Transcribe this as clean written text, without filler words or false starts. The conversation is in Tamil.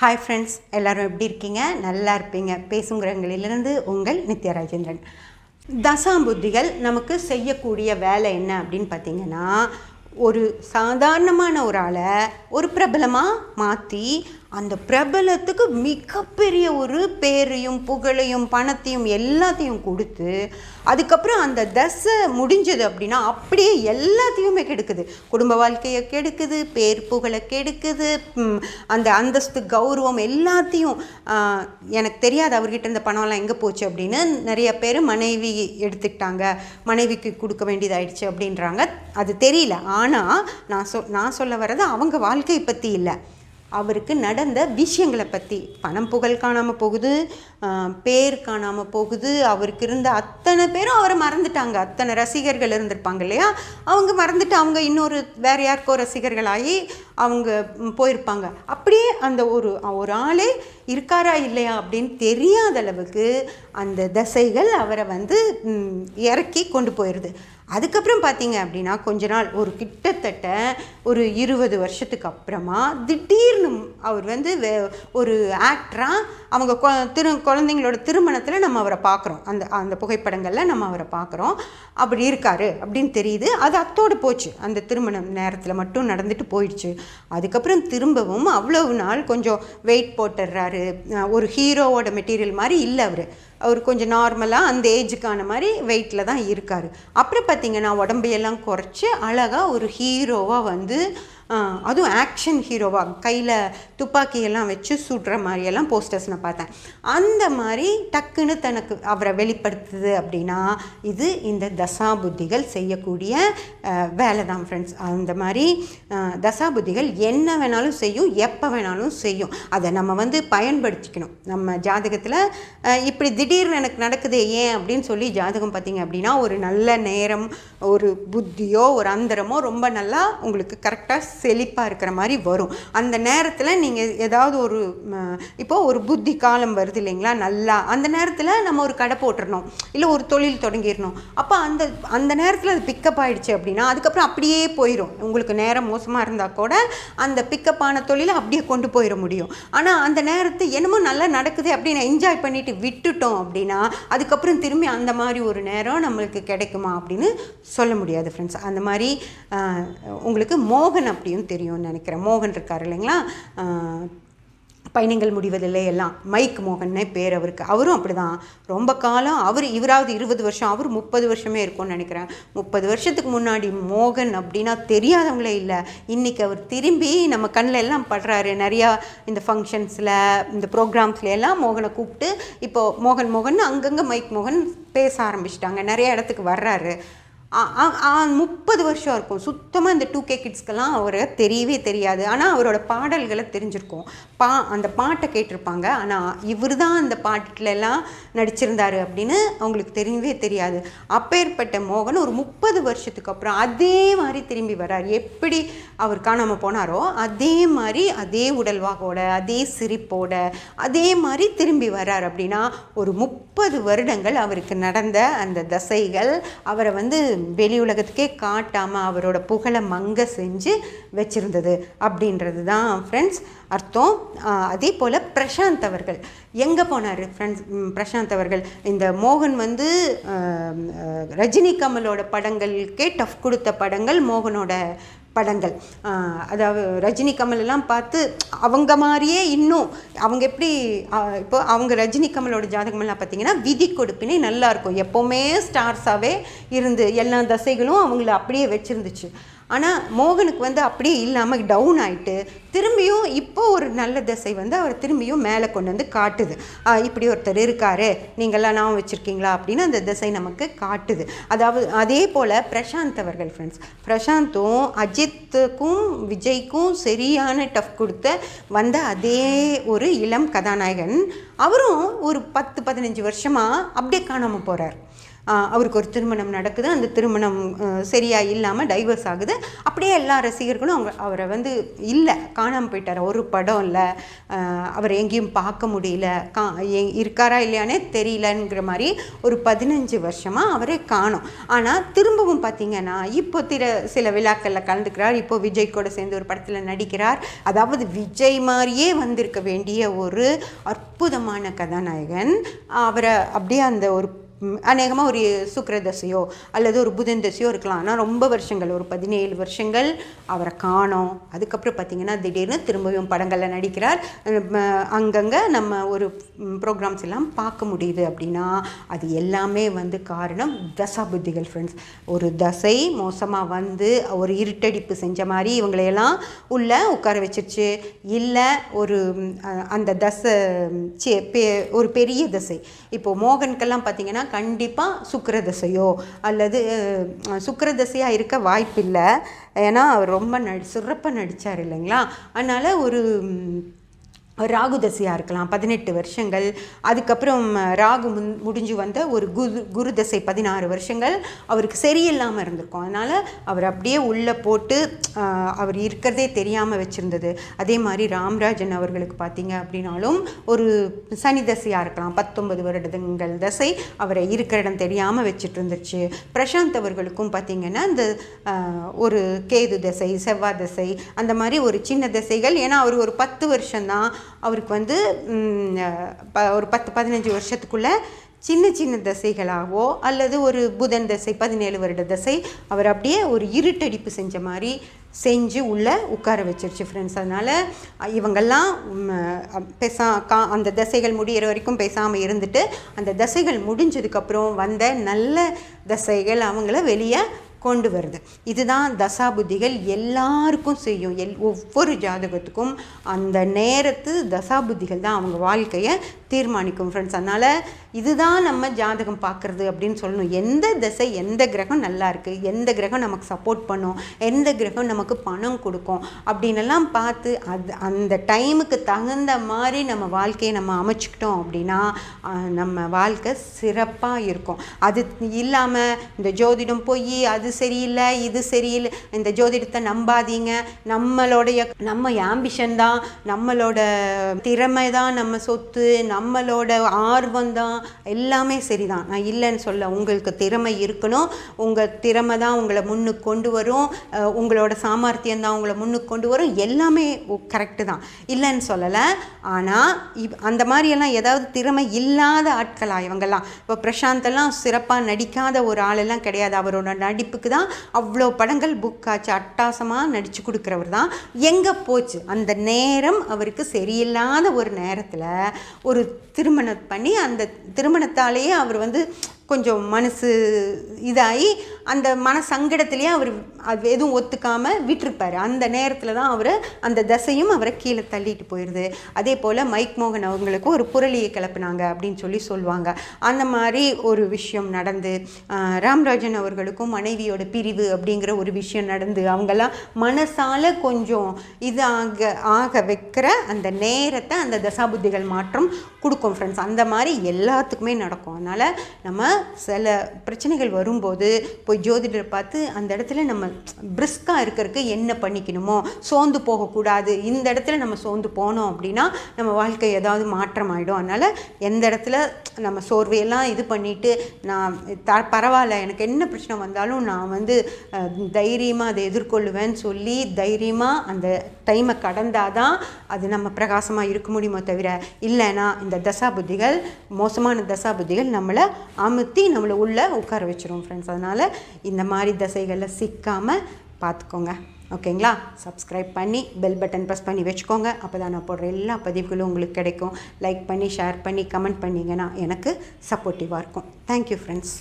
ஹாய் ஃப்ரெண்ட்ஸ், எல்லோரும் எப்படி இருக்கீங்க? நல்லா இருப்பீங்க. பேசுங்கிறவங்களிலிருந்து உங்கள் நித்யா ராஜேந்திரன். தசாம்புத்திகள் நமக்கு செய்யக்கூடிய வேலை என்ன அப்படின்னு பார்த்தீங்கன்னா, ஒரு சாதாரணமான ஒரு ஆளை ஒரு பிரபலமாக மாற்றி அந்த பிரபலத்துக்கு மிகப்பெரிய ஒரு பேரையும் புகழையும் பணத்தையும் எல்லாத்தையும் கொடுத்து அதுக்கப்புறம் அந்த தசை முடிஞ்சது அப்படின்னா அப்படியே எல்லாத்தையுமே கெடுக்குது. குடும்ப வாழ்க்கையை கெடுக்குது, பேர் புகழை கெடுக்குது, அந்த அந்தஸ்து கௌரவம் எல்லாத்தையும். எனக்கு தெரியாது அவர்கிட்ட இந்த பணம்லாம் எங்கே போச்சு அப்படின்னு. நிறைய பேர் மனைவி எடுத்துக்கிட்டாங்க, மனைவிக்கு கொடுக்க வேண்டியதாயிடுச்சு அப்படின்றாங்க. அது தெரியல. ஆனால் நான் சொல்ல வர்றது அவங்க வாழ்க்கையை பற்றி இல்லை, அவருக்கு நடந்த விஷயங்களை பற்றி. பணம் புகழ் காணாமல் போகுது, பேர் காணாமல் போகுது. அவருக்கு இருந்த அத்தனை பேரும் அவரை மறந்துட்டாங்க. அத்தனை ரசிகர்கள் இருந்திருப்பாங்க இல்லையா, அவங்க மறந்துட்டு அவங்க இன்னொரு வேறு யாருக்கோ ரசிகர்களாகி அவங்க போயிருப்பாங்க. அப்படியே அந்த ஒரு ஆளே இருக்காரா இல்லையா அப்படின்னு தெரியாத அளவுக்கு அந்த தசைகள் அவரை இறக்கி கொண்டு போயிடுது. அதுக்கப்புறம் பார்த்தீங்க அப்படின்னா கொஞ்ச நாள், கிட்டத்தட்ட ஒரு 20 வருஷத்துக்கு அப்புறமா திடீர்னு அவர் ஒரு ஆக்டராக அவங்க குழந்தைங்களோட திருமணத்தில் நம்ம அவரை பார்க்குறோம். அந்த புகைப்படங்களில் நம்ம அவரை பார்க்குறோம். அப்படி இருக்காரு அப்படின்னு தெரியுது. அது அத்தோடு போச்சு. அந்த திருமணம் நேரத்தில் மட்டும் நடந்துட்டு போயிடுச்சு. அதுக்கப்புறம் திரும்பவும் அவ்வளவு நாள் கொஞ்சம் வெயிட் போட்டுடுறாரு. ஒரு ஹீரோவோட மெட்டீரியல் மாதிரி இல்லை அவர் கொஞ்சம் நார்மலாக அந்த ஏஜுக்கான மாதிரி வெயிட்டில் தான் இருக்கார். அப்புறம் பார்த்திங்கன்னா உடம்பையெல்லாம் குறைச்சி அழகாக ஒரு ஹீரோவாக அதுவும் ஆக்ஷன் ஹீரோவாக கையில் துப்பாக்கியெல்லாம் வச்சு சுடுற மாதிரியெல்லாம் போஸ்டர்ஸ் நான் பார்த்தேன். அந்த மாதிரி டக்குன்னு தனக்கு அவரை வெளிப்படுத்துது அப்படின்னா இது இந்த தசாபுத்திகள் செய்யக்கூடிய வேலை தான் ஃப்ரெண்ட்ஸ். அந்த மாதிரி தசாபுத்திகள் என்ன வேணாலும் செய்யும், எப்போ வேணாலும் செய்யும். அதை நம்ம பயன்படுத்திக்கணும். நம்ம ஜாதகத்தில் இப்படி திடீர்னு எனக்கு நடக்குது ஏன் அப்படின்னு சொல்லி ஜாதகம் பார்த்திங்க அப்படின்னா ஒரு நல்ல நேரம், ஒரு புத்தியோ ஒரு அந்தரமோ ரொம்ப நல்லா உங்களுக்கு கரெக்டாக செழிப்பாக இருக்கிற மாதிரி வரும். அந்த நேரத்தில் நீங்கள் ஏதாவது இப்போது ஒரு புத்தி காலம் வருது இல்லைங்களா, நல்லா அந்த நேரத்தில் நம்ம ஒரு கடை போட்டுடணும், இல்லை ஒரு தொழில் தொடங்கிடணும். அப்போ அந்த நேரத்தில் அது பிக்கப் ஆகிடுச்சு அப்படின்னா அதுக்கப்புறம் அப்படியே போயிடும். உங்களுக்கு நேரம் மோசமாக இருந்தால் கூட அந்த பிக்கப்பான தொழிலை அப்படியே கொண்டு போயிட முடியும். ஆனால் அந்த நேரத்தை என்னமோ நல்லா நடக்குது அப்படின்னு என்ஜாய் பண்ணிட்டு விட்டுட்டோம் அப்படின்னா அதுக்கப்புறம் திரும்பி அந்த மாதிரி ஒரு நேரம் நம்மளுக்கு கிடைக்குமா அப்படின்னு சொல்ல முடியாது ஃப்ரெண்ட்ஸ். அந்த மாதிரி உங்களுக்கு மோகன் அப்படியும் தெரியும்னு நினைக்கிறேன். மோகன் இருக்கார் இல்லைங்களா, பயணங்கள் முடிவதில்லை எல்லாம், மைக் மோகன்னே பேர் அவருக்கு. அவரும் அப்படி தான் ரொம்ப காலம். இவராவது 20 வருஷம், அவர் 30 வருஷமே இருக்கும்னு நினைக்கிறேன். 30 வருஷத்துக்கு முன்னாடி மோகன் அப்படின்னா தெரியாதவங்களே இல்லை. இன்றைக்கி அவர் திரும்பி நம்ம கண்ணில் எல்லாம் படுறாரு. நிறையா இந்த ஃபங்க்ஷன்ஸில் இந்த ப்ரோக்ராம்ஸில் எல்லாம் மோகனை கூப்பிட்டு இப்போது மோகன் அங்கங்கே மைக் மோகன் பேச ஆரம்பிச்சிட்டாங்க. நிறைய இடத்துக்கு வர்றாரு. 30 வருஷம் இருக்கும். சுத்தமாக இந்த 2K கிட்ஸ்க்கெல்லாம் அவரை தெரியவே தெரியாது. ஆனால் அவரோட பாடல்களை தெரிஞ்சிருக்கும். அந்த பாட்டை கேட்டிருப்பாங்க. ஆனால் இவர் தான் அந்த பாட்டிலெல்லாம் நடிச்சிருந்தார் அப்படின்னு அவங்களுக்கு தெரியவே தெரியாது. அப்பேற்பட்ட மோகன் ஒரு 30 வருஷத்துக்கு அப்புறம் அதே மாதிரி திரும்பி வர்றார். எப்படி அவர் காணாமல் போனாரோ அதே மாதிரி அதே உடல்வாகோட அதே சிரிப்போட அதே மாதிரி திரும்பி வர்றார். அப்படின்னா ஒரு 30 வருடங்கள் அவருக்கு நடந்த அந்த தசைகள் அவரை வெளி உலகத்துக்கே காட்டாமல் அவரோட புகழை மங்க செஞ்சு வச்சுருந்தது அப்படின்றது தான் ஃப்ரெண்ட்ஸ் அர்த்தம். அதே போல் பிரசாந்த் அவர்கள் எங்கே போனார் ஃப்ரெண்ட்ஸ்? பிரசாந்த் அவர்கள் இந்த மோகன் ரஜினி கமலோட படங்களுக்கே டஃப் கொடுத்த படங்கள் மோகனோட படங்கள். அதாவது ரஜினி கமலெல்லாம் பார்த்து அவங்க மாதிரியே இன்னும் அவங்க எப்படி இப்போ அவங்க ரஜினி கமலோட ஜாதகமெல்லாம் பார்த்திங்கன்னா விதி கொடுப்பினே நல்லாயிருக்கும். எப்போவுமே ஸ்டார்ஸாகவே இருந்து எல்லா தசைகளும் அவங்கள அப்படியே வச்சுருந்துச்சு. ஆனால் மோகனுக்கு அப்படியே இல்லாமல் டவுன் ஆகிட்டு திரும்பியும் இப்போ ஒரு நல்ல தசை அவர் திரும்பியும் மேலே கொண்டு காட்டுது. இப்படி ஒருத்தர் இருக்காரு, நீங்கள்லாம் நான் வச்சுருக்கீங்களா அப்படின்னு அந்த திசை நமக்கு காட்டுது. அதாவது அதே போல் பிரசாந்த் அவர்கள் ஃப்ரெண்ட்ஸ், பிரசாந்தும் அஜித்துக்கும் விஜய்க்கும் சரியான டஃப் கொடுத்த அதே ஒரு இளம் கதாநாயகன். அவரும் ஒரு 10-15 வருஷமாக அப்படியே காணாமல் போகிறார். அவருக்கு ஒரு திருமணம் நடக்குது, அந்த திருமணம் சரியாக இல்லாமல் டைவர்ஸ் ஆகுது. அப்படியே எல்லா ரசிகர்களும் அவரை வந்து இல்லை, காணாமல் போயிட்டார், ஒரு படம் இல்லை, அவரை எங்கேயும் பார்க்க முடியல, இருக்காரா இல்லையானே தெரியலங்கிற மாதிரி ஒரு 15 வருஷமாக அவரே காணோம். ஆனால் திரும்பவும் பார்த்தீங்கன்னா இப்போ சில விழாக்களில் கலந்துக்கிறார். இப்போ விஜய் கூட சேர்ந்து ஒரு படத்தில் நடிக்கிறார். அதாவது விஜய் மாதிரியே வந்திருக்க வேண்டிய ஒரு அற்புதமான கதாநாயகன். அவரை அப்படியே அந்த ஒரு அநேகமாக ஒரு சுக்கிரதசையோ அல்லது ஒரு புதன் தசையோ இருக்கலாம். ஆனால் ரொம்ப வருஷங்கள், ஒரு 17 வருஷங்கள் அவரை காணோம். அதுக்கப்புறம் பார்த்திங்கன்னா திடீர்னு திரும்பவும் படங்களில் நடிக்கிறார். அங்கங்கே நம்ம ஒரு ப்ரோக்ராம்ஸ் எல்லாம் பார்க்க முடியுது. அப்படின்னா அது எல்லாமே வந்து காரணம் தசாபுத்திகள் ஃப்ரெண்ட்ஸ். ஒரு தசை மோசமாக வந்து ஒரு இருட்டடிப்பு செஞ்ச மாதிரி இவங்களையெல்லாம் உள்ளே உட்கார வச்சிருச்சு. இல்லை ஒரு அந்த தசை ஒரு பெரிய தசை. இப்போது மோகனுக்கெல்லாம் பார்த்திங்கன்னா கண்டிப்பாக சுக்கிரதசையோ அல்லது சுக்கிரதசையாக இருக்க வாய்ப்பில்லை. ஏன்னா அவர் ரொம்ப சிறப்பாக நடித்தார் இல்லைங்களா. அதனால் ஒரு ராகு தசையாக இருக்கலாம் 18 வருஷங்கள். அதுக்கப்புறம் ராகு முடிஞ்சு வந்த ஒரு குரு தசை 16 வருஷங்கள் அவருக்கு சரியில்லாமல் இருந்திருக்கும். அதனால் அவர் அப்படியே உள்ளே போட்டு அவர் இருக்கிறதே தெரியாமல் வச்சுருந்தது. அதே மாதிரி ராம்ராஜன் அவர்களுக்கு பார்த்தீங்க அப்படின்னாலும் ஒரு சனி தசையாக இருக்கலாம் 19 வருடங்கள் தசை அவரை இருக்கிற இடம் தெரியாமல் வச்சுட்டு இருந்துச்சு. பிரசாந்த் அவர்களுக்கும் பார்த்திங்கன்னா இந்த ஒரு கேது தசை, செவ்வாய் தசை, அந்த மாதிரி ஒரு சின்ன தசைகள். ஏன்னா அவர் ஒரு 10 வருஷம்தான், அவருக்கு வந்து ஒரு 10-15 வருஷத்துக்குள்ளே சின்ன சின்ன தசைகளாகவோ அல்லது ஒரு புதன் தசை 17 வருட தசை அவர் அப்படியே ஒரு இருட்டடிப்பு செஞ்ச மாதிரி செஞ்சு உள்ளே உட்கார வச்சிருச்சு ஃப்ரெண்ட்ஸ். அதனால் இவங்கெல்லாம் அந்த தசைகள் முடிகிற வரைக்கும் பேசாமல் இருந்துட்டு அந்த தசைகள் முடிஞ்சதுக்கப்புறம் வந்த நல்ல தசைகள் அவங்கள வெளியே கொண்டு வருது. இதுதான் தசாபுத்திகள் எல்லாருக்கும் செய்யும். ஒவ்வொரு ஜாதகத்துக்கும் அந்த நேரத்து தசாபுத்திகள் தான் அவங்க வாழ்க்கையை தீர்மானிக்கும் ஃப்ரெண்ட்ஸ். அதனால் இதுதான் நம்ம ஜாதகம் பார்க்குறது அப்படின்னு சொல்லணும். எந்த திசை, எந்த கிரகம் நல்லா இருக்குது, எந்த கிரகம் நமக்கு சப்போர்ட் பண்ணும், எந்த கிரகம் நமக்கு பணம் கொடுக்கும் அப்படின்னெல்லாம் பார்த்து அந்த டைமுக்கு தகுந்த மாதிரி நம்ம வாழ்க்கையை நம்ம அமைச்சிக்கிட்டோம் அப்படின்னா நம்ம வாழ்க்கை சிறப்பாக இருக்கும். அது இல்லாமல் இந்த ஜோதிடம் போய் அது சரியில்லை, இது சரியில்லை, இந்த ஜோதிடத்தை நம்பாதீங்க, நம்ம ஆம்பிஷன் தான், நம்மளோட திறமை தான் நம்ம சொத்து, நம்மளோட ஆர்வம் தான், எல்லாமே சரிதான், நான் இல்லைன்னு சொல்ல. உங்களுக்கு திறமை இருக்கணும், உங்கள் திறமை தான் உங்களை முன்னுக்கு கொண்டு வரும், உங்களோட சாமர்த்தியம் தான் உங்களை முன்னுக்கு கொண்டு வரும், எல்லாமே கரெக்டு தான், இல்லைன்னு சொல்லலை. ஆனால் அந்த மாதிரியெல்லாம் ஏதாவது திறமை இல்லாத ஆட்களா இவங்கெல்லாம்? இப்போ பிரசாந்தெல்லாம் சிறப்பாக நடிக்காத ஒரு ஆளெல்லாம் கிடையாது. அவரோட நடிப்புக்கு தான் அவ்வளோ படங்கள் புக் ஆச்சு, அட்டாசமாக நடித்து கொடுக்குறவர் தான். எங்கே போச்சு அந்த நேரம்? அவருக்கு சரியில்லாத ஒரு நேரத்தில் ஒரு திருமணம் பண்ணி அந்த திருமணத்தாலேயே அவர் வந்து கொஞ்சம் மனசு இதாகி அந்த மனசங்கடத்துலேயே அவர் அது எதுவும் ஒத்துக்காமல் விட்டுருப்பார். அந்த நேரத்தில் தான் அவர் அந்த தசையும் அவரை கீழே தள்ளிட்டு போயிடுது. அதே போல் மைக் மோகன் அவங்களுக்கு ஒரு புரளியை கிளப்புனாங்க அப்படின்னு சொல்லுவாங்க. அந்த மாதிரி ஒரு விஷயம் நடந்து ராம்ராஜன் அவர்களுக்கும் மனைவியோட பிரிவு அப்படிங்கிற ஒரு விஷயம் நடந்து அவங்கெல்லாம் மனசால் கொஞ்சம் இது ஆக வைக்கிற அந்த நேரத்தை அந்த தசாபுத்திகள் மாற்றம் கொடுக்கும் ஃப்ரெண்ட்ஸ். அந்த மாதிரி எல்லாத்துக்குமே நடக்கும். அதனால் நம்ம சில பிரச்சனைகள் வரும்போது போய் ஜோதிடரை பார்த்து அந்த இடத்துல நம்ம பிரிஸ்காக இருக்கிறதுக்கு என்ன பண்ணிக்கணுமோ, சோர்ந்து போகக்கூடாது. இந்த இடத்துல நம்ம சோர்ந்து போனோம் அப்படின்னா நம்ம வாழ்க்கை ஏதாவது மாற்றம் ஆகிடும். அதனால் எந்த இடத்துல நம்ம சோர்வையெல்லாம் இது பண்ணிவிட்டு நான் பரவாயில்ல, எனக்கு என்ன பிரச்சனை வந்தாலும் நான் வந்து தைரியமாக அதை எதிர்கொள்ளுவேன்னு சொல்லி தைரியமாக அந்த டைமை கடந்தாதான் அது நம்ம பிரகாசமாக இருக்க முடியுமோ தவிர, இல்லைன்னா இந்த தசாபுத்திகள், மோசமான தசாபுத்திகள் நம்மளை நம்மளை உள்ளே உட்கார வச்சிரும் ஃப்ரெண்ட்ஸ். அதனால் இந்த மாதிரி தசைகளில் சிக்காமல் பார்த்துக்கோங்க. ஓகேங்களா? சப்ஸ்கிரைப் பண்ணி பெல் பட்டன் ப்ரெஸ் பண்ணி வச்சுக்கோங்க. அப்போ தான் நான் போடுற எல்லா பதிவுகளும் உங்களுக்கு கிடைக்கும். லைக் பண்ணி, ஷேர் பண்ணி, கமெண்ட் பண்ணிங்கன்னா எனக்கு சப்போர்ட்டிவாக இருக்கும். Thank you friends.